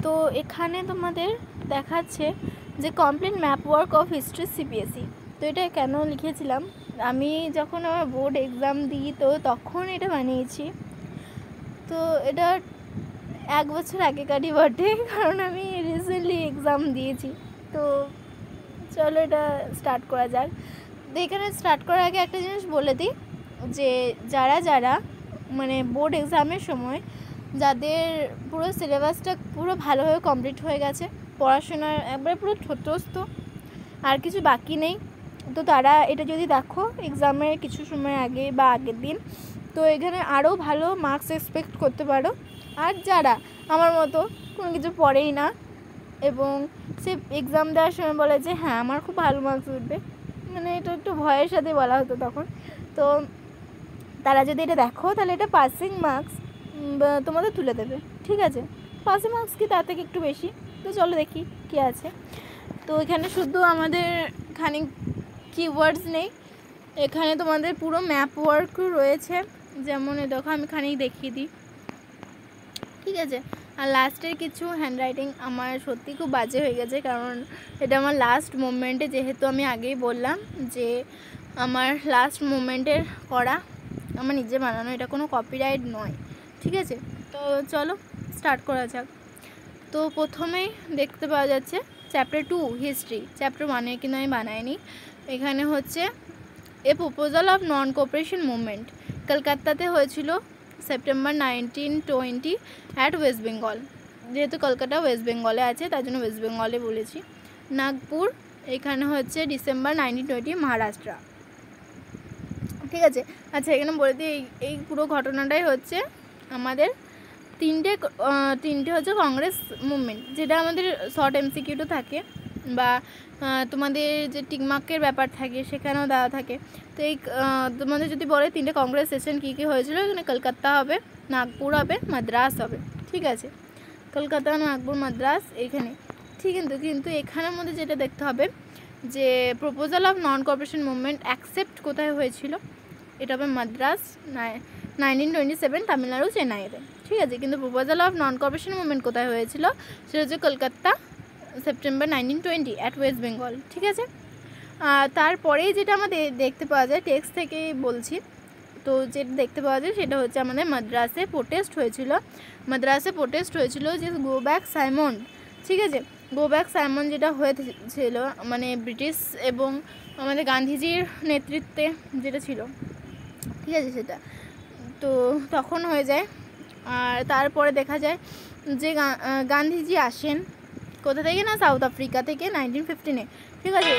তো এখানে তোমাদের দেখাচ্ছে যে complete map work of history CBSE. তো এটা কেন লিখেছিলাম, আমি যখন আমার বোর্ড এক্সাম দিই তো তখন এটা বানিয়েছি। তো এটা 1 বছর আগেকারই বটে, কারণ আমি রিসেন্টলি এক্সাম দিয়েছি। তো চলো এটা স্টার্ট করা যাক। তো এখানে স্টার্ট করার আগে একটা জিনিস বলে দিই, যে যারা মানে বোর্ড এক্সামের সময় যাদের পুরো সিলেবাসটা পুরো ভালোভাবে কমপ্লিট হয়ে গেছে, পড়াশোনার একবারে পুরো ঠোঁটস্থ, আর কিছু বাকি নেই, তো তারা এটা যদি দেখো এক্সামের কিছু সময় আগে বা আগের দিন, তো এখানে আরও ভালো মার্কস এক্সপেক্ট করতে পারো। আর যারা আমার মতো কোনো কিছু পড়েই না এবং সে এক্সাম দেওয়ার সময় বলে যে হ্যাঁ আমার খুব ভালো মার্কস উঠবে, মানে এটা একটু ভয়ের সাথে বলা হতো তখন, তো তারা যদি এটা দেখো তাহলে এটা পাসিং মার্কস তোমাদের তুলে দেবে, ঠিক আছে? পাসিং মার্কস কি তার থেকে একটু বেশি। তো চলো দেখি কী আছে। তো এখানে শুধু আমাদের খানিক কিওয়ার্ডস নেই, এখানে তোমাদের পুরো ম্যাপ ওয়ার্ক রয়েছে। যেমন দেখো আমি খানিক দেখিয়ে দিই, ঠিক আছে? আর লাস্টের কিছু হ্যান্ডরাইটিং আমার সত্যি খুব বাজে হয়ে গেছে, কারণ এটা আমার লাস্ট মোমেন্টে, যেহেতু আমি আগেই বললাম যে আমার লাস্ট মোমেন্টের করা, আমার নিজে বানানো, এটা কোনো কপিরাইট নয়, ঠিক আছে? তো চলো স্টার্ট করা যাক। তো প্রথমেই দেখতে পাওয়া যাচ্ছে চ্যাপ্টার 2 হিস্ট্রি। চ্যাপ্টার 1 কিন্তু আমি বানাইনি। এখানে হচ্ছে এ proposal of non cooperation movement, কলকাতাতে হয়েছিল সেপ্টেম্বর 1920 অ্যাট ওয়েস্ট বেঙ্গল। যেহেতু কলকাতা ওয়েস্ট বেঙ্গলে আছে তার জন্য ওয়েস্ট বেঙ্গলে বলেছি। নাগপুর এখানে হচ্ছে ডিসেম্বর 1920 মহারাষ্ট্র, ঠিক আছে? আচ্ছা এখানে বলে দিই এই পুরো ঘটনাটাই হচ্ছে আমাদের তিনটে হচ্ছে কংগ্রেস মুভমেন্ট, যেটা আমাদের শর্ট এমসিকিউটা থাকে বা তোমাদের যে টিকমার্কের ব্যাপার থাকে সেখানেও দেওয়া থাকে। তো এই তোমাদের যদি বলে 3টে কংগ্রেস সেশন কী কী হয়েছিল, এখানে কলকাতা হবে, নাগপুর হবে, মাদ্রাস হবে, ঠিক আছে? কলকাতা, নাগপুর, মাদ্রাস এখানে, ঠিক। কিন্তু এখানের মধ্যে যেটা দেখতে হবে যে proposal of non cooperation movement accept কোথায় হয়েছিল, এটা হবে মাদ্রাস 1927 তামিলনাড়ু চেন্নাইতে, ঠিক আছে? কিন্তু proposal of non cooperation movement কোথায় হয়েছিল, সেটা হচ্ছে Kolkata September 1920 at West Bengal, ঠিক আছে? তারপরেই যেটা আমাদের দেখতে পাওয়া যায়, টেক্সট থেকেই বলছি, তো যেটা দেখতে পাওয়া যায় সেটা হচ্ছে আমাদের মাদ্রাসে প্রোটেস্ট হয়েছিল যে গো ব্যাক সাইমন, ঠিক আছে? গো ব্যাক সাইমন যেটা হয়েছিল মানে ব্রিটিশ এবং আমাদের গান্ধীজির নেতৃত্বে যেটা ছিল, ঠিক আছে? সেটা তো তখন হয়ে যায়। আর তারপরে দেখা যায় যে গান্ধীজি আসেন কোথা থেকে না, সাউথ আফ্রিকা থেকে 1915-এ, ঠিক আছে?